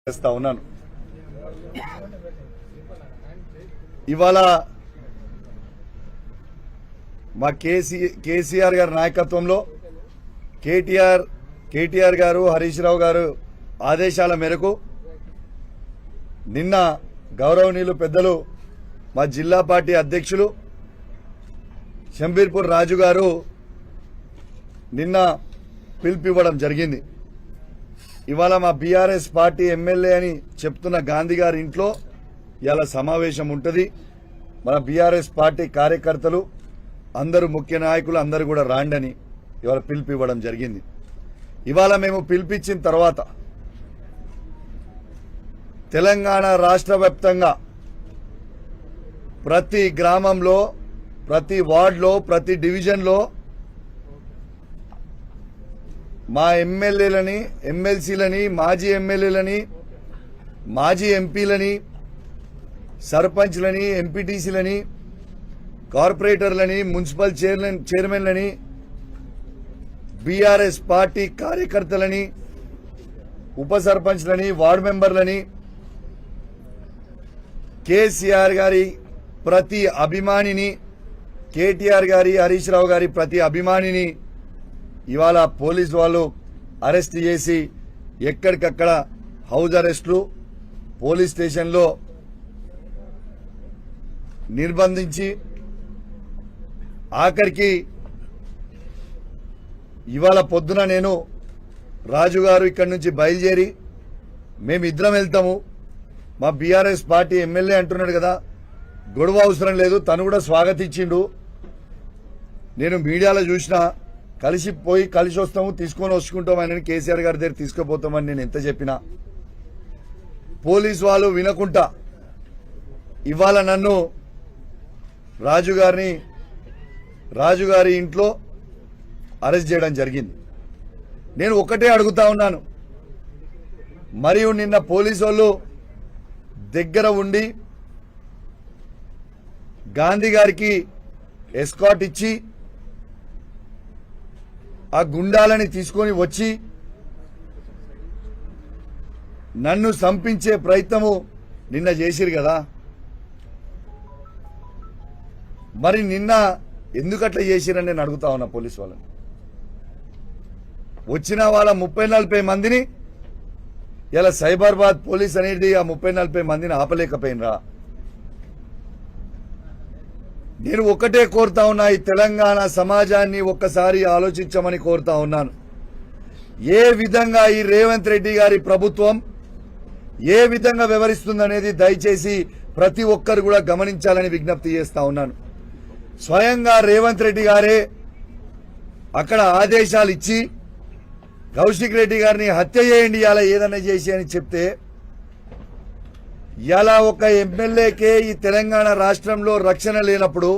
చేస్తా ఉన్నాను. ఇవాళ మా కేసీఆర్ గారి నాయకత్వంలో కేటీఆర్ గారు హరీష్ రావు గారు ఆదేశాల మేరకు నిన్న గౌరవనీయులు పెద్దలు మా జిల్లా పార్టీ అధ్యక్షులు షంబీర్పూర్ రాజు గారు నిన్న పిలుపివ్వడం జరిగింది. ఇవాళ మా బీఆర్ఎస్ పార్టీ ఎమ్మెల్యే అని చెప్తున్న గాంధీ గారి ఇంట్లో ఇవాళ సమావేశం ఉంటుంది. మన బీఆర్ఎస్ పార్టీ కార్యకర్తలు అందరూ ముఖ్య నాయకులు అందరూ కూడా రాండని ఇవాళ పిలుపివ్వడం జరిగింది. ఇవాళ మేము పిలిపించిన తర్వాత తెలంగాణ రాష్ట్ర వ్యాప్తంగా ప్రతి గ్రామంలో, ప్రతి వార్డులో, ప్రతి డివిజన్లో మా ఎమ్మెల్యేలని, ఎమ్మెల్సీలని, మాజీ ఎమ్మెల్యేలని, మాజీ ఎంపీలని, సర్పంచ్లని, ఎంపీటీసీలని, కార్పొరేటర్లని, మున్సిపల్ చైర్మన్లని, బీఆర్ఎస్ పార్టీ కార్యకర్తలని, ఉప సర్పంచ్లని, వార్డు మెంబర్లని, కేసీఆర్ గారి ప్రతి అభిమానిని, కేటీఆర్ గారి, హరీష్ రావు గారి ప్రతి అభిమానిని ఇవాళ పోలీసు వాళ్ళు అరెస్ట్ చేసి ఎక్కడికక్కడ హౌస్ అరెస్టులు, పోలీస్ స్టేషన్లో నిర్బంధించి ఆఖరికి ఇవాళ పొద్దున నేను రాజు గారు ఇక్కడి నుంచి బయలుదేరి మేమిద్దరం వెళ్తాము, మా బీఆర్ఎస్ పార్టీ ఎమ్మెల్యే అంటున్నాడు కదా, గొడవ అవసరం లేదు, తను కూడా స్వాగతించిండు. నేను మీడియాలో చూసినా కలిసి వస్తాము, తీసుకొని వచ్చుకుంటామని కేసీఆర్ గారి దగ్గర తీసుకుపోతామని నేను ఎంత చెప్పినా పోలీసు వాళ్ళు వినకుండా ఇవాళ నన్ను రాజుగారి ఇంట్లో అరెస్ట్ చేయడం జరిగింది. నేను ఒకటే అడుగుతా ఉన్నాను, మరియు నిన్న పోలీసు వాళ్ళు దగ్గర ఉండి గాంధీ గారికి ఎస్కాట్ ఇచ్చి ఆ గుండాలని తీసుకొని వచ్చి నన్ను సంపించే ప్రయత్నము నిన్న చేసిరు కదా, మరి నిన్న ఎందుకట్లా చేసిరని నేను అడుగుతా ఉన్నా పోలీసు వాళ్ళని. వచ్చిన వాళ్ళ 30-40 మందిని ఇలా సైబరాబాద్ పోలీస్ అనేది ఆ 30-40 మందిని ఆపలేకపోయినరా. నేను ఒకటే కోరుతా ఉన్నా, ఈ తెలంగాణ సమాజాన్ని ఒక్కసారి ఆలోచించమని కోరుతా ఉన్నాను. ఏ విధంగా ఈ రేవంత్ రెడ్డి గారి ప్రభుత్వం ఏ విధంగా వ్యవహరిస్తుందనేది దయచేసి ప్రతి ఒక్కరు కూడా గమనించాలని విజ్ఞప్తి చేస్తా ఉన్నాను. స్వయంగా రేవంత్ రెడ్డి గారే అక్కడ ఆదేశాలు ఇచ్చి కౌశిక్ రెడ్డి గారిని హత్య చేయండి, ఇలా ఏదన్నా చేసి అని చెప్తే ఇలా ఒక ఎమ్మెల్యేకే ఈ తెలంగాణ రాష్ట్రంలో రక్షణ లేనప్పుడు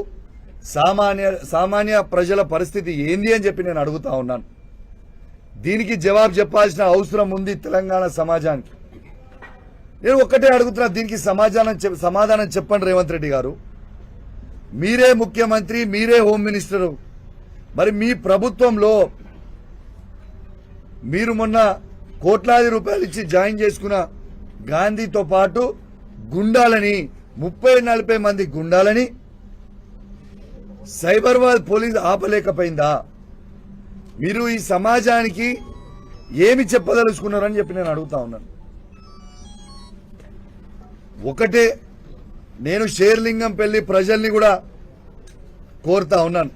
సామాన్య ప్రజల పరిస్థితి ఏంది అని చెప్పి నేను అడుగుతా ఉన్నాను. దీనికి జవాబు చెప్పాల్సిన అవసరం ఉంది తెలంగాణ సమాజానికి. నేను ఒక్కటే అడుగుతున్నా, దీనికి సమాధానం చెప్పండి రేవంత్ రెడ్డి గారు. మీరే ముఖ్యమంత్రి, మీరే హోమ్ మినిస్టరు, మరి మీ ప్రభుత్వంలో మీరు మొన్న కోట్లాది రూపాయలు ఇచ్చి జాయిన్ చేసుకున్న గాంధీతో పాటు గుండాలని 30-40 మంది గుండాలని సైబరాబాద్ పోలీస్ ఆపలేకపోయిందా? మీరు ఈ సమాజానికి ఏమి చెప్పదలుచుకున్నారని చెప్పి నేను అడుగుతా ఉన్నాను. ఒకటే నేను షేర్లింగంపల్లి ప్రజల్ని కూడా కోరుతా ఉన్నాను,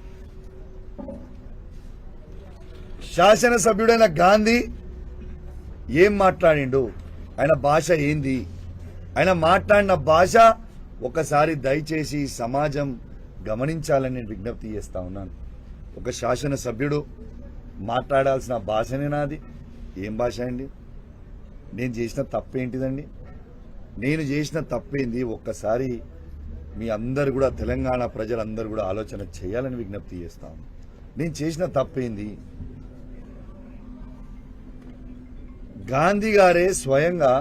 శాసనసభ్యుడైన గాంధీ ఏం మాట్లాడిండు, ఆయన భాష ఏంది, ఆయన మాట్లాడిన భాష ఒకసారి దయచేసి సమాజం గమనించాలని నేను విజ్ఞప్తి చేస్తా ఉన్నాను. ఒక శాసనసభ్యుడు మాట్లాడాల్సిన భాషనే నాది. ఏం భాష అండి? నేను చేసిన తప్పేంటిదండి? నేను చేసిన తప్పేంది? ఒక్కసారి మీ అందరు కూడా, తెలంగాణ ప్రజలందరూ కూడా ఆలోచన చేయాలని విజ్ఞప్తి చేస్తాను. నేను చేసిన తప్పేంది? గాంధీ గారే స్వయంగా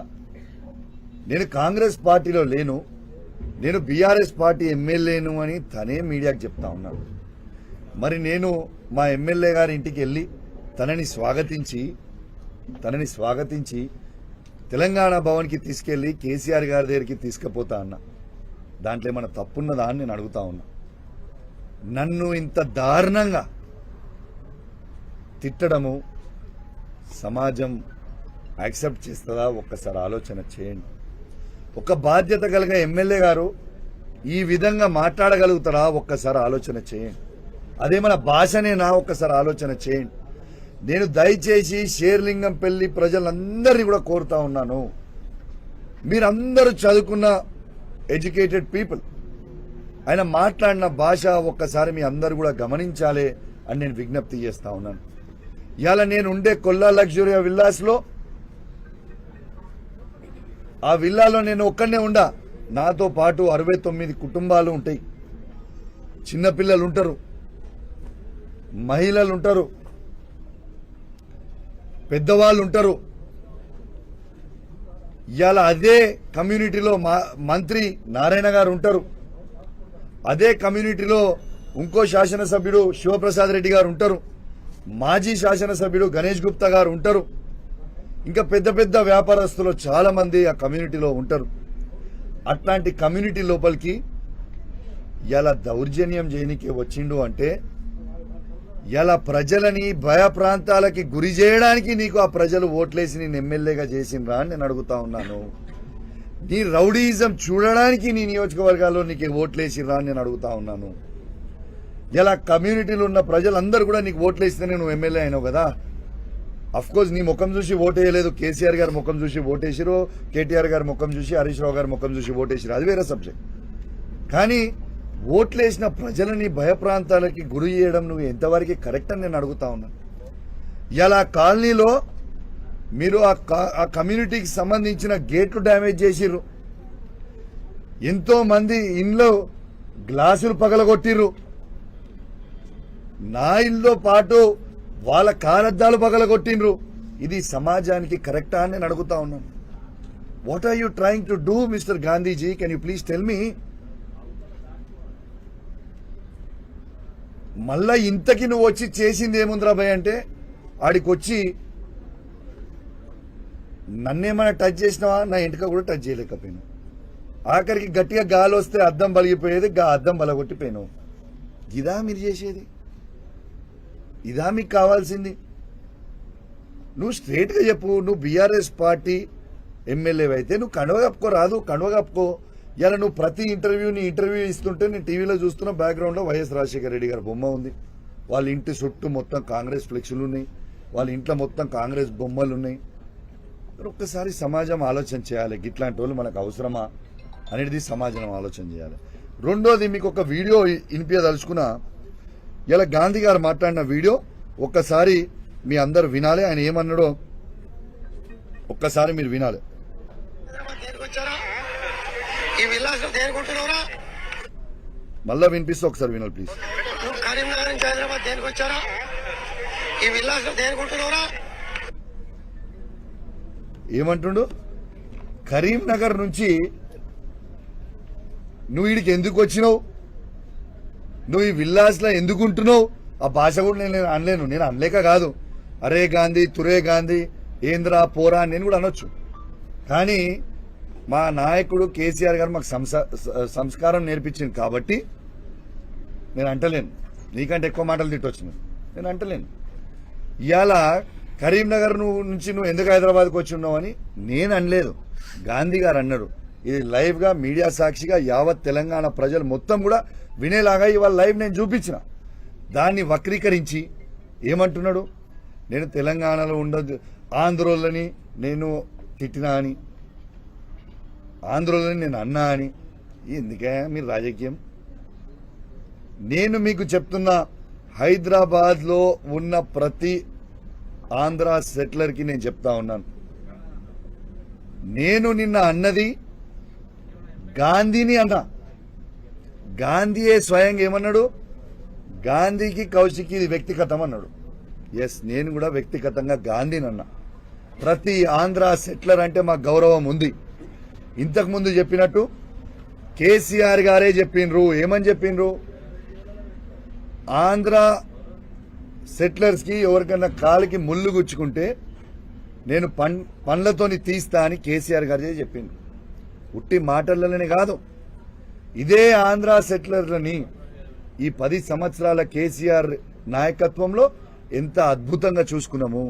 నేను కాంగ్రెస్ పార్టీలో లేను, నేను బీఆర్ఎస్ పార్టీ ఎమ్మెల్యేను అని తనే మీడియాకు చెప్తా ఉన్నాడు. మరి నేను మా ఎమ్మెల్యే గారి ఇంటికి వెళ్ళి తనని స్వాగతించి తెలంగాణ భవన్కి తీసుకెళ్లి కేసీఆర్ గారి దగ్గరికి తీసుకుపోతా అన్న. దాంట్లో ఏమైనా తప్పున్నదా అని నేను అడుగుతా ఉన్నా. నన్ను ఇంత దారుణంగా తిట్టడము సమాజం యాక్సెప్ట్ చేస్తుందా? ఒక్కసారి ఆలోచన చేయండి. ఒక బాధ్యత కలిగిన ఎమ్మెల్యే గారు ఈ విధంగా మాట్లాడగలుగుతారా? ఒక్కసారి ఆలోచన చేయండి. అదేమన్నా భాషనేనా? ఒక్కసారి ఆలోచన చేయండి. నేను దయచేసి షేర్లింగంపల్లి ప్రజలందరినీ కూడా కోరుతా ఉన్నాను, మీరందరూ చదువుకున్న ఎడ్యుకేటెడ్ పీపుల్, ఆయన మాట్లాడిన భాష ఒక్కసారి మీ అందరూ కూడా గమనించాలి అని నేను విజ్ఞప్తి చేస్తా ఉన్నాను. ఇవాళ నేను ఉండే కొల్లా లగ్జరీ విల్లాస్లో, ఆ విల్లాలో నేను ఒక్కడనే ఉండా. నాతో పాటు 69 కుటుంబాలు ఉంటాయి. చిన్నపిల్లలు ఉంటారు, మహిళలు ఉంటారు, పెద్దవాళ్ళు ఉంటారు. ఇవాళ అదే కమ్యూనిటీలో మంత్రి నారాయణ గారు ఉంటారు. అదే కమ్యూనిటీలో ఇంకో శాసనసభ్యుడు శివప్రసాద్ రెడ్డి గారు ఉంటారు. మాజీ శాసనసభ్యుడు గణేష్ గుప్తా గారు ఉంటారు. ఇంకా పెద్ద పెద్ద వ్యాపారస్తులు చాలా మంది ఆ కమ్యూనిటీలో ఉంటారు. అట్లాంటి కమ్యూనిటీ లోపలికి ఇలా దౌర్జన్యం చేయనికే వచ్చిండు అంటే, ఇలా ప్రజలని భయప్రాంతాలకి గురి చేయడానికి నీకు ఆ ప్రజలు ఓట్లేసి నేను ఎమ్మెల్యేగా చేసిండ్రా అని నేను అడుగుతా ఉన్నాను. నీ రౌడీయిజం చూడడానికి నీ నియోజకవర్గాల్లో నీకు ఓట్లేసిర్రా అని నేను అడుగుతా ఉన్నాను. ఇలా కమ్యూనిటీలో ఉన్న ప్రజలందరూ కూడా నీకు ఓట్లేస్తేనే నువ్వు ఎమ్మెల్యే అయినావు కదా. అఫ్కోర్స్ నీ ముఖం చూసి ఓటేయలేదు, కేసీఆర్ గారి ముఖం చూసి ఓటేసిరు, కేటీఆర్ గారి ముఖం చూసి, హరీష్ రావు గారి ముఖం చూసి ఓటేసిరు, అది వేరే సబ్జెక్ట్. కానీ ఓట్లేసిన ప్రజలని భయప్రాంతాలకి గురి చేయడం నువ్వు ఎంతవరకు కరెక్ట్ అని నేను అడుగుతా ఉన్నాను. ఇలా కాలనీలో మీరు ఆ కమ్యూనిటీకి సంబంధించిన గేట్లు డ్యామేజ్ చేసిర్రు, ఎంతో మంది ఇంట్లో గ్లాసులు పగలగొట్టిర్రు, నా ఇల్లుతో పాటు వాళ్ళ కారద్దాలు పగలగొట్టిండ్రు. ఇది సమాజానికి కరెక్టా అని నేను అడుగుతా ఉన్నాను. What are you trying to do mister Gandhiji? Can you please tell me? మళ్ళా ఇంతకి నువ్వు వచ్చి చేసింది ఏముందిరా భయ్ అంటే, ఆడికి వచ్చి నన్నేమైనా టచ్ చేసినావా? నా ఇంటికి కూడా టచ్ చేయలేకపోయాను. ఆఖరికి గట్టిగా గాలి వస్తే అద్దం బలిగిపోయేది, అద్దం బలగొట్టిపోయాను. ఇదా మీరు చేసేది? ఇదా మీకు కావాల్సింది? నువ్వు స్ట్రేట్గా చెప్పు. నువ్వు బీఆర్ఎస్ పార్టీ ఎమ్మెల్యే అయితే నువ్వు కండువ కప్పుకో, రాదు కండువ కప్పుకో. ఇలా నువ్వు ప్రతి ఇంటర్వ్యూ ఇస్తుంటే నేను టీవీలో చూస్తున్న బ్యాక్గ్రౌండ్లో వైఎస్ రాజశేఖర రెడ్డి గారి బొమ్మ ఉంది. వాళ్ళ ఇంటి చుట్టూ మొత్తం కాంగ్రెస్ ఫ్లెక్సులు ఉన్నాయి, వాళ్ళ ఇంట్లో మొత్తం కాంగ్రెస్ బొమ్మలు ఉన్నాయి. ఒక్కసారి సమాజం ఆలోచన చేయాలి, ఇట్లాంటి వాళ్ళు మనకు అవసరమా అనేది సమాజం ఆలోచన చేయాలి. రెండోది, మీకు ఒక వీడియో వినిపించదలుచుకున్నా. ఇలా గాంధీ గారు మాట్లాడిన వీడియో ఒక్కసారి మీ అందరు వినాలి. ఆయన ఏమన్నాడో ఒక్కసారి మీరు వినాలి. మళ్ళా వినిపిస్తే ఒకసారి వినాలి ప్లీజ్. కరీంనగర్ నుంచి హైదరాబాద్ దేనికి వచ్చారా? ఈ విల్లాస్ దేనికుంటున్నారా? ఏమంటుండు? కరీంనగర్ నుంచి నువ్వు వీడికి ఎందుకు వచ్చినావు? నువ్వు ఈ విల్లాస్లో ఎందుకు ఉంటున్నావు? ఆ భాష కూడా నేను అనలేను. నేను అనలేక కాదు, అరే గాంధీ, తురే గాంధీ, ఏంద్రా పోరా అని నేను కూడా అనొచ్చు. కానీ మా నాయకుడు కేసీఆర్ గారు మాకు సంస్కారం నేర్పించింది కాబట్టి నేను అంటలేను. నీకంటే ఎక్కువ మాటలు తిట్టొచ్చు, నేను అంటలేను. ఇవాళ కరీంనగర్ నుంచి నువ్వు ఎందుకు హైదరాబాద్కి వచ్చి ఉన్నావు అని నేను అనలేదు, గాంధీ గారు అన్నారు. ఇది లైవ్గా మీడియా సాక్షిగా యావత్ తెలంగాణ ప్రజలు మొత్తం కూడా వినేలాగా ఇవాళ లైవ్ నేను చూపించిన. దాన్ని వక్రీకరించి ఏమంటున్నాడు? నేను తెలంగాణలో ఉండదు, ఆంధ్రోళ్ళని నేను తిట్టినా అని, ఆంధ్రోళ్ళని నేను అన్నా అని. ఎందుకే మీరు రాజకీయం? నేను మీకు చెప్తున్నా, హైదరాబాద్లో ఉన్న ప్రతి ఆంధ్ర సెటిలర్కి నేను చెప్తా ఉన్నాను, నేను నిన్న అన్నది గాంధీని అన్నా. గాంధీయే స్వయంగా ఏమన్నాడు? గాంధీకి కౌశిక్కి ఇది వ్యక్తిగతం అన్నాడు. ఎస్, నేను కూడా వ్యక్తిగతంగా గాంధీని అన్నా. ప్రతి ఆంధ్ర సెటిలర్ అంటే మాకు గౌరవం ఉంది. ఇంతకుముందు చెప్పినట్టు కేసీఆర్ గారే చెప్పిండ్రు. ఏమని చెప్పిండ్రు? ఆంధ్ర సెటిలర్స్కి ఎవరికైనా కాలికి ముళ్ళు గుచ్చుకుంటే నేను పండ్లతోని తీస్తా అని కేసీఆర్ గారు చెప్పిండు. ఉట్టి మాటలనే కాదు, ఇదే ఆంధ్ర సెటిలర్లని ఈ 10 సంవత్సరాల కేసీఆర్ నాయకత్వంలో ఎంత అద్భుతంగా చూసుకున్నాము.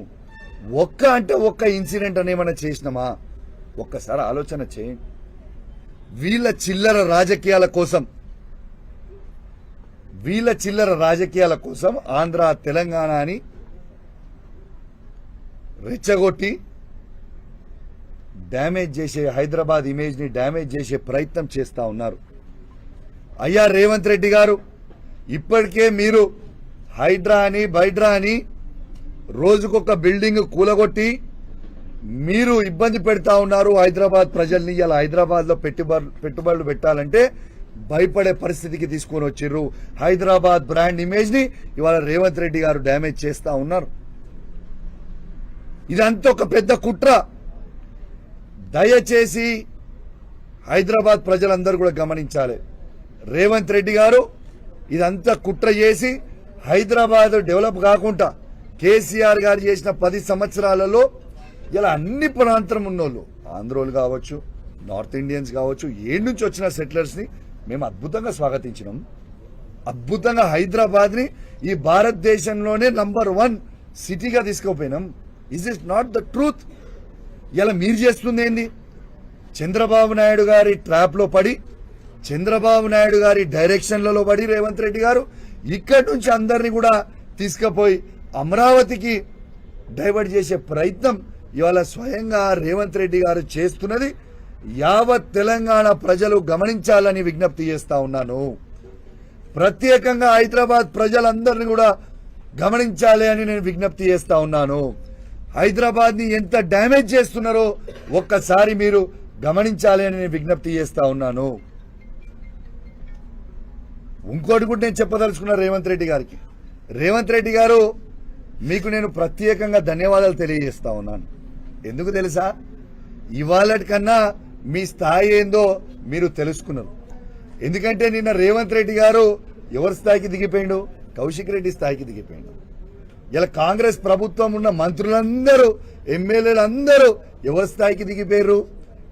ఒక్క ఇన్సిడెంట్ అని ఏమైనా చేసినామా? ఒక్కసారి ఆలోచన చేయండి. వీళ్ళ చిల్లర రాజకీయాల కోసం ఆంధ్ర తెలంగాణ అని రెచ్చగొట్టి డ్యామేజ్ చేసే, హైదరాబాద్ ఇమేజ్ ని డ్యామేజ్ చేసే ప్రయత్నం చేస్తా ఉన్నారు. అయ్యా రేవంత్ రెడ్డి గారు, ఇప్పటికే మీరు హైడ్రా అని రోజుకొక బిల్డింగ్ కూలగొట్టి మీరు ఇబ్బంది పెడతా ఉన్నారు హైదరాబాద్ ప్రజల్ని. ఇలా హైదరాబాద్ లో పెట్టుబడులు పెట్టాలంటే భయపడే పరిస్థితికి తీసుకొని వచ్చిర్రు. హైదరాబాద్ బ్రాండ్ ఇమేజ్ ని ఇవాళ రేవంత్ రెడ్డి గారు డ్యామేజ్ చేస్తా ఉన్నారు. ఇదంతా ఒక పెద్ద కుట్ర. దయచేసి హైదరాబాద్ ప్రజలందరూ కూడా గమనించాలి. రేవంత్ రెడ్డి గారు ఇదంతా కుట్ర చేసి హైదరాబాద్ డెవలప్ కాకుండా కేసీఆర్ గారు చేసిన 10 సంవత్సరాలలో ఇలా అన్ని ప్రాంతం ఉన్నోళ్ళు, ఆంధ్రోలు కావచ్చు, నార్త్ ఇండియన్స్ కావచ్చు, ఏడు నుంచి వచ్చిన సెటిలర్స్ ని మేము అద్భుతంగా స్వాగతించినాం. అద్భుతంగా హైదరాబాద్ ని ఈ భారతదేశంలోనే నంబర్ 1 సిటీగా తీసుకుపోయినాం. Is it not the truth? ఇలా మీరు చేస్తుంది ఏంది? చంద్రబాబు నాయుడు గారి ట్రాప్ లో పడి, చంద్రబాబు నాయుడు గారి డైరెక్షన్లలో పడి రేవంత్ రెడ్డి గారు ఇక్కడి నుంచి అందరినీ కూడా తీసుకుపోయి అమరావతికి డైవర్ట్ చేసే ప్రయత్నం ఇవాళ స్వయంగా రేవంత్ రెడ్డి గారు చేస్తున్నది యావత్ తెలంగాణ ప్రజలు గమనించాలని విజ్ఞప్తి చేస్తా ఉన్నాను. ప్రత్యేకంగా హైదరాబాద్ ప్రజలందరినీ కూడా గమనించాలి అని నేను విజ్ఞప్తి చేస్తా ఉన్నాను. హైదరాబాద్ ని ఎంత డ్యామేజ్ చేస్తున్నారో ఒక్కసారి మీరు గమనించాలి అని నేను విజ్ఞప్తి చేస్తా ఉన్నాను. ఇంకోటి కూడా నేను చెప్పదలుచుకున్నా రేవంత్ రెడ్డి గారికి. రేవంత్ రెడ్డి గారు, మీకు నేను ప్రత్యేకంగా ధన్యవాదాలు తెలియజేస్తా ఉన్నాను. ఎందుకు తెలుసా? ఇవాళటి కన్నా మీ స్థాయి ఏందో మీరు తెలుసుకున్నారు. ఎందుకంటే నిన్న రేవంత్ రెడ్డి గారు ఎవరి స్థాయికి దిగిపోయిండు? కౌశిక్ రెడ్డి స్థాయికి దిగిపోయిండు. ఇలా కాంగ్రెస్ ప్రభుత్వం ఉన్న మంత్రులందరూ, ఎమ్మెల్యేలందరూ ఎవరి స్థాయికి దిగిపోయారు?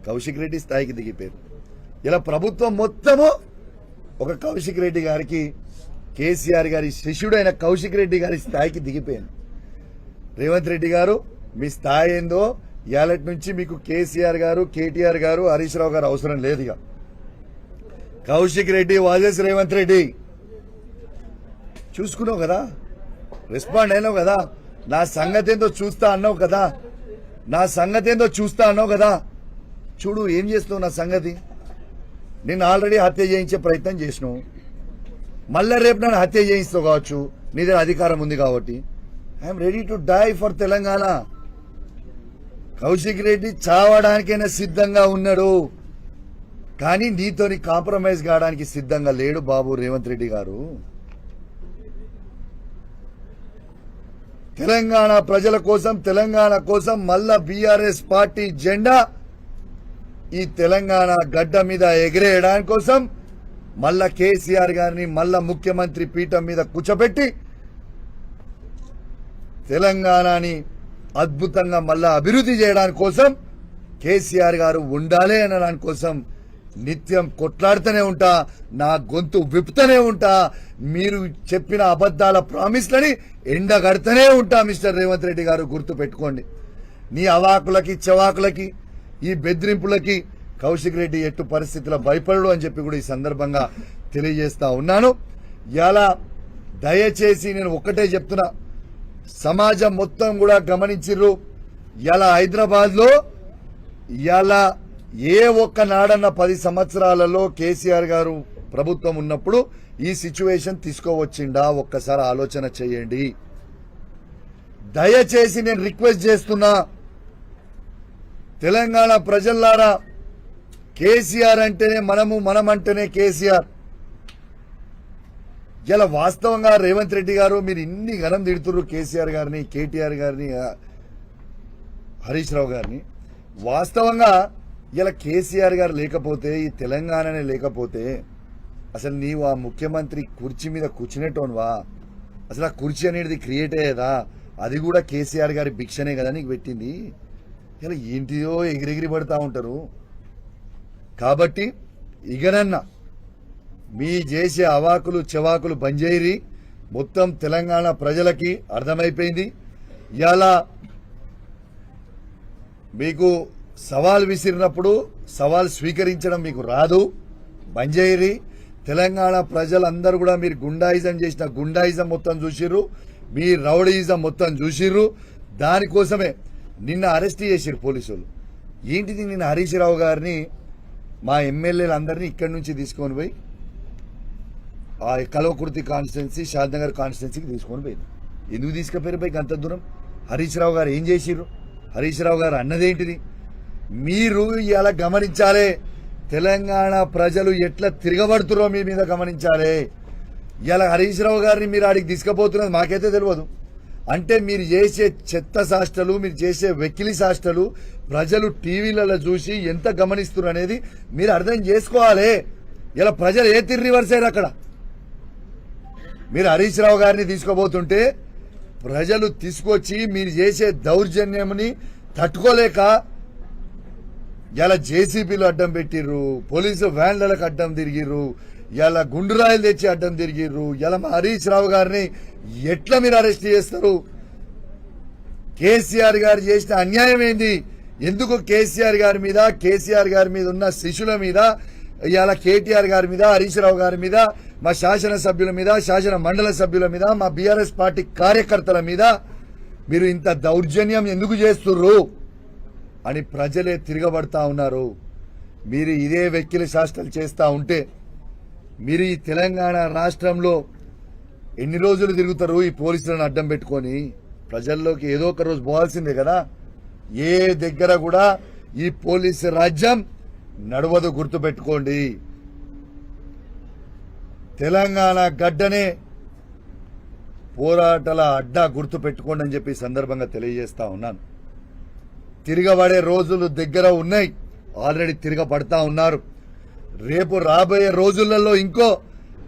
కౌశిక్ రెడ్డి స్థాయికి దిగిపోయారు. ఇలా ప్రభుత్వం మొత్తము ఒక కౌశిక్ రెడ్డి గారికి, కేసీఆర్ గారి శిష్యుడైన కౌశిక్ రెడ్డి గారి స్థాయికి దిగిపోయింది. రేవంత్ రెడ్డి గారు, మీ స్థాయి ఏందో ఇవాళటి నుంచి మీకు కేసీఆర్ గారు, కేటీఆర్ గారు, హరీష్ రావు గారు అవసరం లేదు. ఇక కౌశిక్ రెడ్డి వాజెస్ రేవంత్ రెడ్డి. చూసుకున్నావు కదా, రెస్పాండ్ అయినావు కదా, నా సంగతి ఏందో చూస్తా అన్నావు కదా, చూడు ఏం చేస్తున్నావు నా సంగతి. నేను ఆల్రెడీ హత్య చేయించే ప్రయత్నం చేసినావు, మళ్ళా రేపు నన్ను హత్య చేయిస్తావు కావచ్చు, నీ దగ్గర అధికారం ఉంది కాబట్టి. I'm ready to die for Telangana. Kaushik Reddy చావడానికైనా సిద్ధంగా ఉన్నాడు, కానీ నీతోని కాంప్రమైజ్ కావడానికి సిద్ధంగా లేడు బాబు రేవంత్ రెడ్డి గారు. తెలంగాణ ప్రజల కోసం, తెలంగాణ కోసం మళ్ళా బీఆర్ఎస్ పార్టీ జెండా ఈ తెలంగాణ గడ్డ మీద ఎగిరేయడానికి కోసం మళ్ళా కేసీఆర్ గారిని మళ్ళా ముఖ్యమంత్రి పీఠం మీద కూర్చోబెట్టి తెలంగాణని అద్భుతంగా మళ్ళా అభివృద్ధి చేయడానికి కోసం కేసీఆర్ గారు ఉండాలి అనడానికి కోసం నిత్యం కొట్లాడుతూనే ఉంటా, నా గొంతు విప్పుతూనే ఉంటా, మీరు చెప్పిన అబద్దాల ప్రామిస్లని ఎండగడుతూనే ఉంటా. మిస్టర్ రేవంత్ రెడ్డి గారు, గుర్తు పెట్టుకోండి. నీ అవాకులకి, చవాకులకి, ఈ బెదిరింపులకి కౌశిక్ రెడ్డి ఎట్టు పరిస్థితుల భయపడడు అని చెప్పి కూడా ఈ సందర్భంగా తెలియజేస్తా ఉన్నాను. ఇలా దయచేసి నేను ఒక్కటే చెప్తున్నా, సమాజం మొత్తం కూడా గమనించిర్రు. ఇలా హైదరాబాద్ లో ఇలా ఏ ఒక్క నాడన్న 10 సంవత్సరాలలో కేసీఆర్ గారు ప్రభుత్వం ఉన్నప్పుడు ఈ సిచ్యువేషన్ తీసుకోవచ్చిండా? ఒక్కసారి ఆలోచన చేయండి. దయచేసి నేను రిక్వెస్ట్ చేస్తున్నా, తెలంగాణ ప్రజల్లారా, కేసీఆర్ అంటేనే మనము, మనం అంటేనే కేసీఆర్. ఇలా వాస్తవంగా రేవంత్ రెడ్డి గారు మీరు ఇన్ని ఘనం తిడుతున్నారు కేసీఆర్ గారిని, కేటీఆర్ గారిని, హరీష్ రావు గారిని. వాస్తవంగా ఇలా కేసీఆర్ గారు లేకపోతే, ఈ తెలంగాణనే లేకపోతే అసలు నీవు ఆ ముఖ్యమంత్రి కుర్చీ మీద కూర్చునేటోనువా? అసలు ఆ కుర్చీ అనేది క్రియేట్ అయ్యేదా? అది కూడా కేసీఆర్ గారి భిక్షనే కదా నీకు పెట్టింది. ఇలా ఏంటిదో ఎగిరెగిరి పడుతూ ఉంటారు. కాబట్టి ఇగనన్నా మీ చేసే అవాకులు చెవాకులు బంజేరి మొత్తం తెలంగాణ ప్రజలకి అర్థమైపోయింది. ఇలా మీకు సవాల్ విసిరినప్పుడు సవాల్ స్వీకరించడం మీకు రాదు. బంజేరి తెలంగాణ ప్రజలందరూ కూడా మీరు గుండాయిజం చేసిన గుండాయిజం మొత్తం చూసిర్రు, మీ రౌడీయిజం మొత్తం చూసిర్రు. దానికోసమే నిన్న అరెస్ట్ చేసిర్రు పోలీసులు. ఏంటిది, నిన్న హరీష్ రావు గారిని మా ఎమ్మెల్యేలందరినీ ఇక్కడి నుంచి తీసుకొని పోయి ఆ కల్వకుర్తి కాన్స్టిట్యున్సీ, షాద్నగర్ కాన్స్టిట్యున్సీకి తీసుకొని పోయింది. ఎందుకు తీసుకుపోయారు పైకి అంత దూరం? హరీష్ రావు గారు ఏం చేసిర్రు? హరీష్ రావు గారు అన్నదేంటిది? మీరు ఇలా గమనించాలి. తెలంగాణ ప్రజలు ఎట్లా తిరగబడుతురో మీ మీద గమనించాలి. ఇలా హరీష్ రావు గారిని మీరు ఆడికి తీసుకుపోతున్నది మాకైతే తెలియదు. అంటే మీరు చేసే చెత్త శాస్త్రాలు, మీరు చేసే వెకిలి శాస్త్రాలు ప్రజలు టీవీలలో చూసి ఎంత గమనిస్తున్నారు అనేది మీరు అర్థం చేసుకోవాలి. ఇలా ప్రజలు ఏ తిరిగి రివర్స్ అయ్యారు అక్కడ. మీరు హరీష్ రావు గారిని తీసుకోబోతుంటే ప్రజలు తీసుకొచ్చి మీరు చేసే దౌర్జన్యంని తట్టుకోలేక ఇలా జేసీబీలు అడ్డం పెట్టిర్రు, పోలీసు వ్యాన్లకు అడ్డం తిరిగిర్రు, ఇలా గుండురాయిలు తెచ్చి అడ్డం తిరిగిర్రు. ఇలా మా హరీష్ రావు గారిని ఎట్లా మీరు అరెస్ట్ చేస్తారు? కేసీఆర్ గారు చేసిన అన్యాయం ఏంది? ఎందుకు కేసీఆర్ గారి మీద ఉన్న శిష్యుల మీద, ఇవాళ కేటీఆర్ గారి మీద, హరీష్ రావు గారి మీద, మా శాసనసభ్యుల మీద, శాసన మండల సభ్యుల మీద, మా బీఆర్ఎస్ పార్టీ కార్యకర్తల మీద మీరు ఇంత దౌర్జన్యం ఎందుకు చేస్తుర్రు అని ప్రజలే తిరగబడతా ఉన్నారు. మీరు ఇదే వెక్కిలి శాస్త్రాలు చేస్తూ ఉంటే మీరు ఈ తెలంగాణ రాష్ట్రంలో ఎన్ని రోజులు తిరుగుతారు? ఈ పోలీసులను అడ్డం పెట్టుకొని ప్రజల్లోకి ఏదో ఒక రోజు పోవాల్సిందే కదా. ఏ దగ్గర కూడా ఈ పోలీసు రాజ్యం నడవదు, గుర్తుపెట్టుకోండి. తెలంగాణ గడ్డనే పోరాటాల అడ్డా, గుర్తుపెట్టుకోండి అని చెప్పి సందర్భంగా తెలియజేస్తా ఉన్నాను. తిరగబడే రోజులు దగ్గర ఉన్నాయి, ఆల్రెడీ తిరగబడతా ఉన్నారు. రేపు రాబోయే రోజులలో ఇంకో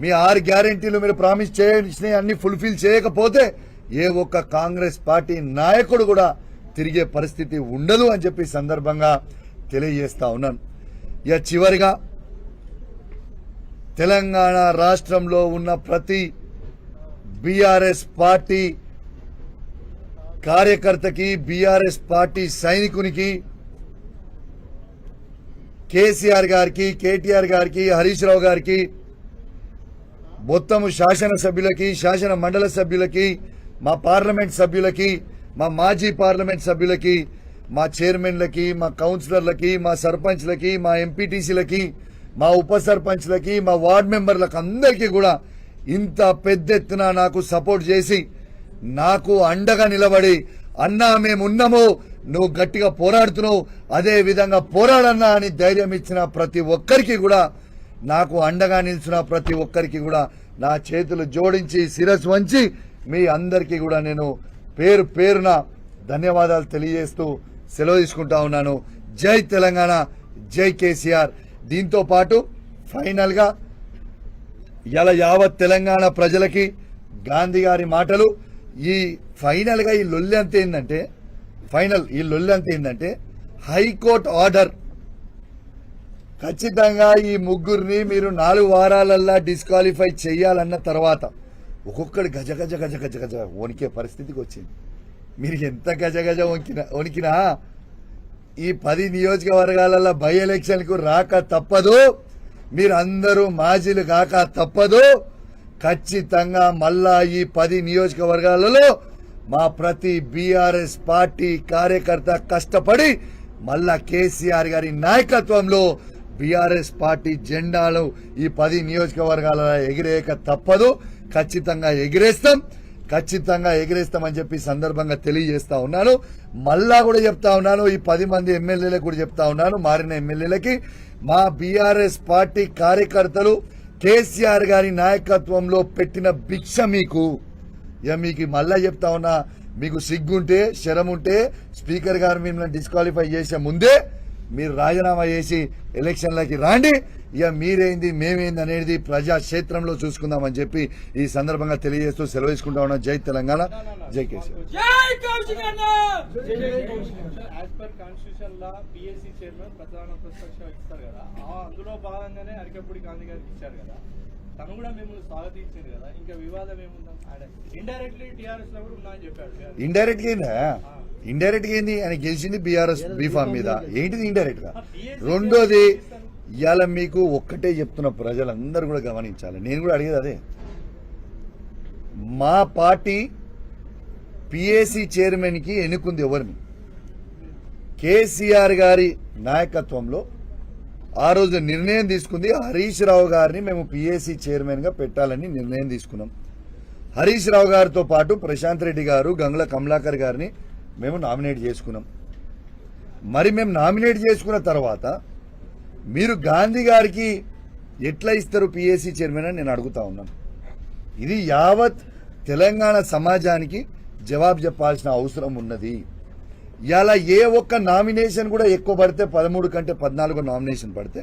మీ 6 గ్యారెంటీలు మీరు ప్రామిస్ చేసిన అన్ని ఫుల్ఫిల్ చేయకపోతే ఏ ఒక్క కాంగ్రెస్ పార్టీ నాయకుడు కూడా తిరిగే పరిస్థితి ఉండదు అని చెప్పి సందర్భంగా తెలియజేస్తా ఉన్నాను. ఇక చివరిగా తెలంగాణ రాష్ట్రంలో ఉన్న ప్రతి బీఆర్ఎస్ పార్టీ కార్యకర్తకి, బీఆర్ఎస్ పార్టీ సైనికునికి, కేసీఆర్ గారికి, కేటీఆర్ గారికి, హరీష్ రావు గారికి, మొత్తము శాసనసభ్యులకి, శాసన మండల సభ్యులకి, మా పార్లమెంట్ సభ్యులకి, మా మాజీ పార్లమెంట్ సభ్యులకి, మా చైర్మన్లకి, మా కౌన్సిలర్లకి, మా సర్పంచ్లకి, మా ఎంపీటీసీలకి, మా ఉప సర్పంచ్లకి, మా వార్డు మెంబర్లకు అందరికీ కూడా ఇంత పెద్ద ఎత్తున నాకు సపోర్ట్ చేసి నాకు అండగా నిలబడి, అన్నా మేమున్నాము, నువ్వు గట్టిగా పోరాడుతున్నావు, అదే విధంగా పోరాడన్నా అని ధైర్యం ఇచ్చిన ప్రతి ఒక్కరికి కూడా, నాకు అండగా నిలిచిన ప్రతి ఒక్కరికి కూడా నా చేతులు జోడించి శిరస్సు వంచి మీ అందరికీ కూడా నేను పేరు పేరున ధన్యవాదాలు తెలియజేస్తూ సెలవు తీసుకుంటా ఉన్నాను. జై తెలంగాణ, జై కేసీఆర్. దీంతో పాటు ఫైనల్ గా ఇలా యావత్ తెలంగాణ ప్రజలకి గాంధీ గారి మాటలు, ఈ ఫైనల్ గా ఈ లొల్లి అంతా ఏంటంటే హైకోర్టు ఆర్డర్ ఖచ్చితంగా ఈ ముగ్గురిని మీరు 4 వారాలల్లా డిస్క్వాలిఫై చేయాలన్న తర్వాత ఒక్కొక్కడు గజ గజ గజ గజ గజ వణికే పరిస్థితికి వచ్చింది. మీరు ఎంత గజ గజ వణికినా ఈ 10 నియోజకవర్గాలలో బై ఎలక్షన్కు రాక తప్పదు, మీరు అందరూ మాజీలు కాక తప్పదు. ఖచ్చితంగా మళ్ళా ఈ 10 నియోజకవర్గాలలో మా ప్రతి బీఆర్ఎస్ పార్టీ కార్యకర్త కష్టపడి మళ్ళా కేసీఆర్ గారి నాయకత్వంలో బీఆర్ఎస్ పార్టీ జెండాలు ఈ 10 నియోజకవర్గాలలో ఎగిరేయక తప్పదు. ఖచ్చితంగా ఎగిరేస్తామని చెప్పి సందర్భంగా తెలియజేస్తా ఉన్నాను. మళ్ళా కూడా చెప్తా ఉన్నాను, ఈ 10 మంది ఎమ్మెల్యేలకు కూడా చెప్తా ఉన్నాను, మారిన ఎమ్మెల్యేలకి, మా బీఆర్ఎస్ పార్టీ కార్యకర్తలు కేసీఆర్ గారి నాయకత్వంలో పెట్టిన భిక్ష మీకు. మీకు మళ్ళా చెప్తా ఉన్నా, మీకు సిగ్గుంటే, శరం ఉంటే స్పీకర్ గారు మిమ్మల్ని డిస్క్వాలిఫై చేసే ముందే మీరు రాజీనామా చేసి ఎలక్షన్లకి రాండి, ఇక మీరేంది మేమేంది అనేది ప్రజాక్షేత్రంలో చూసుకుందామని చెప్పి ఈ సందర్భంగా తెలియజేస్తూ సెలవు తీసుకుంటా ఉన్నాం. జై తెలంగాణ, జై KCR. As per constitution law PSC chairman ప్రధాన ప్రతిపక్ష ఇస్తారు కదా, అందులో భాగంగానే అరికపూడి గాంధీ గారికి ఇచ్చారు కదా, తను కూడా మిమ్మల్ని స్వాగతించారు కదా, ఇంకా వివాదం ఏముందా? ఇండైరెక్ట్లీ టీఆర్ఎస్ లో కూడా ఉన్నా అని చెప్పాడు. ఇండైరెక్ట్ గా ఏంది, ఆయన గెలిచింది బీఆర్ఎస్ బీఫామ్ మీద, ఏంటిది ఇండైరెక్ట్ గా? రెండోది, ఇవాళ మీకు ఒక్కటే చెప్తున్న ప్రజలందరూ కూడా గమనించాలి, నేను కూడా అడిగేది అదే. మా పార్టీ పిఏసి చైర్మన్ కి ఎన్నుకుంది ఎవరిని? కేసీఆర్ గారి నాయకత్వంలో ఆ రోజు నిర్ణయం తీసుకుంది హరీష్ రావు గారిని మేము పిఏసి చైర్మన్ గా పెట్టాలని నిర్ణయం తీసుకున్నాం. హరీష్ రావు గారితో పాటు ప్రశాంత్ రెడ్డి గారు, గంగుల కమలాకర్ గారిని మేము నామినేట్ చేసుకున్నాం. మరి మేము నామినేట్ చేసుకున్న తర్వాత మీరు గాంధీ గారికి ఎట్లా ఇస్తారు పిఏసి చైర్మన్ అని నేను అడుగుతా ఉన్నాను. ఇది యావత్ తెలంగాణ సమాజానికి జవాబు చెప్పాల్సిన అవసరం ఉన్నది. ఇలా ఏ ఒక్క నామినేషన్ కూడా ఎక్కువ పడితే 13 కంటే 14 నామినేషన్ పడితే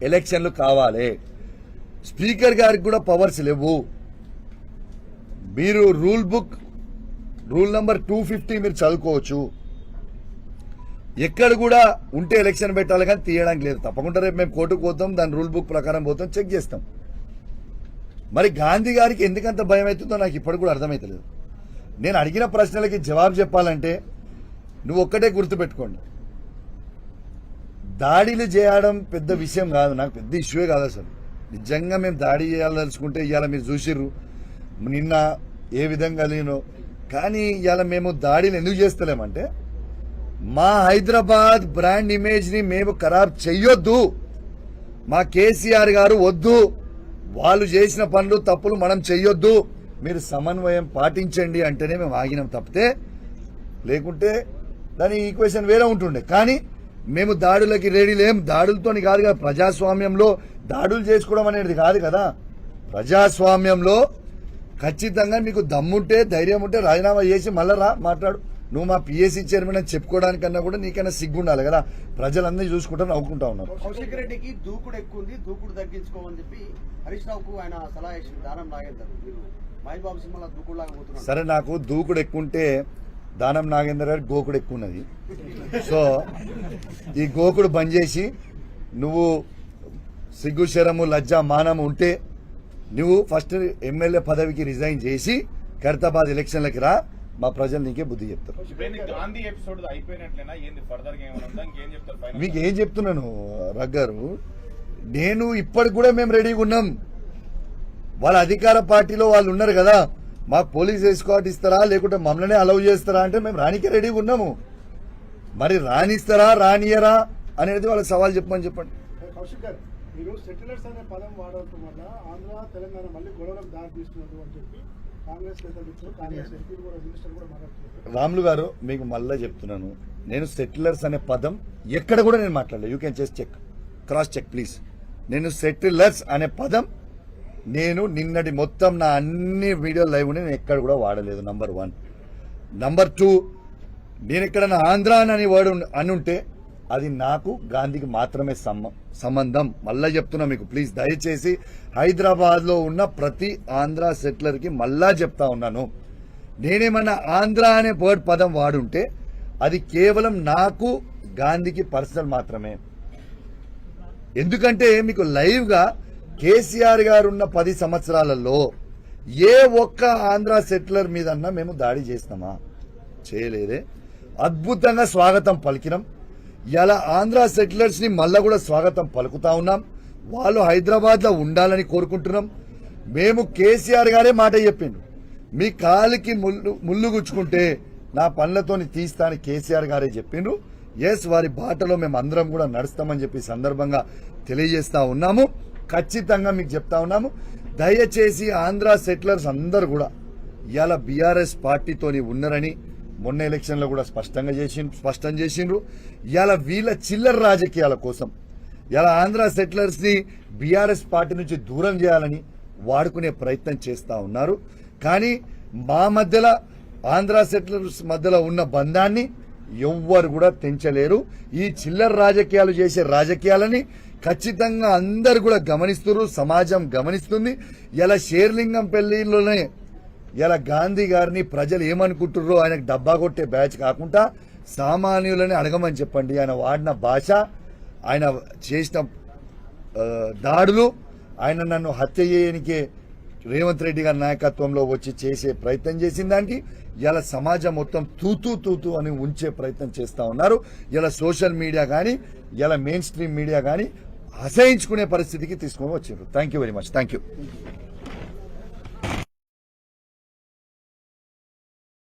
ఎలక్షన్లు కావాలి. స్పీకర్ గారికి కూడా పవర్స్ లేవు. మీరు రూల్ నంబర్ 250 మీరు చదువుకోవచ్చు. ఎక్కడ కూడా ఉంటే ఎలక్షన్ పెట్టాలి కానీ తీయడానికి లేదు. తప్పకుండా రేపు మేము కోర్టుకు పోతాం, దాని రూల్ బుక్ ప్రకారం పోతాం, చెక్ చేస్తాం. మరి గాంధీ గారికి ఎందుకంత భయం అవుతుందో నాకు ఇప్పటికి కూడా అర్థమవుతలేదు. నేను అడిగిన ప్రశ్నలకి జవాబు చెప్పాలంటే నువ్వు ఒక్కటే గుర్తుపెట్టుకోండి, దాడిలు చేయడం పెద్ద విషయం కాదు, నాకు పెద్ద ఇష్యూయే కాదు అసలు. నిజంగా మేము దాడి చేయాలనుకుంటే ఇవాళ మీరు చూసిర్రు నిన్న ఏ విధంగా లేనో. కానీ ఇవాళ మేము దాడిని ఎందుకు చేస్తలేమంటే మా హైదరాబాద్ బ్రాండ్ ఇమేజ్ ని మేము ఖరాబ్ చెయ్యొద్దు. మా కేసీఆర్ గారు వద్దు, వాళ్ళు చేసిన పనులు తప్పులు మనం చెయ్యొద్దు, మీరు సమన్వయం పాటించండి అంటేనే మేము ఆగినాం తప్పితే, లేకుంటే దాని ఈక్వేషన్ వేరే ఉంటుండే. కానీ మేము దాడులకి రెడీ లేం. దాడులతోని కాదు కదా, ప్రజాస్వామ్యంలో దాడులు చేసుకోవడం అనేది కాదు కదా. ప్రజాస్వామ్యంలో ఖచ్చితంగా నీకు దమ్ముంటే ధైర్యం ఉంటే రాజీనామా చేసి మళ్ళా రా మాట్లాడు. నువ్వు మా పిఎస్సి చైర్మన్ అని చెప్పుకోవడానికన్నా కూడా నీకైనా సిగ్గు ఉండాలి కదా. ప్రజలందరూ చూసుకుంటా నవ్వుకుంటా ఉన్నారు. కౌశిక్ రెడ్డికి దూకుడు ఎక్కువ ఉంది, దూకుడు తగ్గించుకోమని చెప్పి హరీష్ రావుకు ఆయన సలహా ఇచ్చింది. దానం నాగేందర్ మీరు మహేష్ బాబు సినిమాలో దూకుడులాగా పోతున్నారు. సరే, నాకు దూకుడు ఎక్కువ ఉంటే దానం నాగేందర్ గారు గోకుడు ఎక్కువ ఉన్నది. సో ఈ గోకుడు బంద్ చేసి నువ్వు సిగ్గు శరము లజ్జ మానము ఉంటే నువ్వు ఫస్ట్ ఎమ్మెల్యే పదవికి రిజైన్ చేసి ఖైరతాబాద్ ఎలక్షన్లకి రా. మా ప్రజలు నీకే బుద్ధి చెప్తారు. మీకు ఏం చెప్తున్నాను రగ్గారు, నేను ఇప్పటికి కూడా మేము రెడీగా ఉన్నాం. వాళ్ళ అధికార పార్టీలో వాళ్ళు ఉన్నారు కదా, మాకు పోలీస్ ఎస్కార్ట్ ఇస్తారా లేకుంటే మమ్మల్ని అలౌ చేస్తారా అంటే మేము రానికే రెడీగా ఉన్నాము. మరి రానిస్తారా రానియరా అనేది వాళ్ళకి సవాల్ చెప్పమని చెప్పండి. కౌశిక్ గారు, మీరు సెటిలర్స్ అనే పదం వాడటం వల్ల ఆంధ్ర తెలంగాణ మళ్ళీ గొడవలకు దారి తీస్తున్నారు అని చెప్పి కాంగ్రెస్ నేతలు, కాంగ్రెస్ ఎంపీలు కూడా, మినిస్టర్ కూడా మాట్లాడుతున్నారు. రాములు గారు, మీకు మళ్ళా చెప్తున్నాను, నేను సెటిలర్స్ అనే పదం ఎక్కడ కూడా నేను మాట్లాడలేదు. You can just check, cross check please. నేను సెటిలర్స్ అనే పదం నేను నిన్నటి మొత్తం నా అన్ని వీడియో లైవ్ నేను ఎక్కడ కూడా వాడలేదు. నంబర్ 1. నంబర్ 2, నేను ఎక్కడన్నా ఆంధ్ర అని వర్డ్ అని ఉంటే అది నాకు గాంధీకి మాత్రమే సంబంధం. మళ్ళా చెప్తున్నా మీకు, ప్లీజ్ దయచేసి హైదరాబాద్ లో ఉన్న ప్రతి ఆంధ్ర సెటిలర్ కి మళ్ళా చెప్తా ఉన్నాను, నేనేమన్నా ఆంధ్ర అనే వర్డ్ పదం వాడుంటే అది కేవలం నాకు గాంధీకి పర్సనల్ మాత్రమే. ఎందుకంటే మీకు లైవ్ గా కేసీఆర్ గారు ఉన్న 10 సంవత్సరాలలో ఏ ఒక్క ఆంధ్ర సెటిలర్ మీదన్నా మేము దాడి చేసినామా? చేయలేదే. అద్భుతంగా స్వాగతం పలికినాం. ఇలా ఆంధ్ర సెటిలర్స్ ని మళ్ళా కూడా స్వాగతం పలుకుతా ఉన్నాం. వాళ్ళు హైదరాబాద్ లో ఉండాలని కోరుకుంటున్నాం. మేము కేసీఆర్ గారే మాట చెప్పిండు, మీ కాలికి ముళ్ళు గుచ్చుకుంటే నా పనులతోని తీస్తా అని కేసీఆర్ గారే చెప్పిండ్రు. ఎస్, వారి బాటలో మేము అందరం కూడా నడుస్తామని చెప్పి సందర్భంగా తెలియజేస్తా ఉన్నాము. ఖచ్చితంగా మీకు చెప్తా ఉన్నాము, దయచేసి ఆంధ్ర సెటిలర్స్ అందరు కూడా ఇవాళ బీఆర్ఎస్ పార్టీతోని ఉన్నారని మొన్న ఎలక్షన్ లో కూడా స్పష్టం చేసిండ్రు. ఇవాళ వీళ్ళ చిల్లర రాజకీయాల కోసం ఇలా ఆంధ్ర సెటిలర్స్ ని బీఆర్ఎస్ పార్టీ నుంచి దూరం చేయాలని వాడుకునే ప్రయత్నం చేస్తా ఉన్నారు. కానీ మా మధ్యలో ఆంధ్ర సెటిలర్స్ మధ్యలో ఉన్న బంధాన్ని ఎవ్వరు కూడా తెంచలేరు. ఈ చిల్లర రాజకీయాలు చేసే రాజకీయాలని ఖచ్చితంగా అందరు కూడా గమనిస్తున్నారు, సమాజం గమనిస్తుంది. ఇలా షేర్లింగం పెళ్లిలోనే ఇలా గాంధీ గారిని ప్రజలు ఏమనుకుంటుర్రో ఆయనకు డబ్బా కొట్టే బ్యాచ్ కాకుండా సామాన్యులని అడగమని చెప్పండి. ఆయన వాడిన భాష, ఆయన చేసిన దాడులు, ఆయన నన్ను హత్య చేయడానికే రేవంత్ రెడ్డి గారి నాయకత్వంలో వచ్చి చేసే ప్రయత్నం చేసిన దానికి ఇలా సమాజం మొత్తం తూతూ అని ఉంచే ప్రయత్నం చేస్తా ఉన్నారు. ఇలా సోషల్ మీడియా కానీ ఇలా మెయిన్ స్ట్రీమ్ మీడియా కానీ అసహించుకునే పరిస్థితికి తీసుకొని వచ్చారు. Thank you very much. Thank you.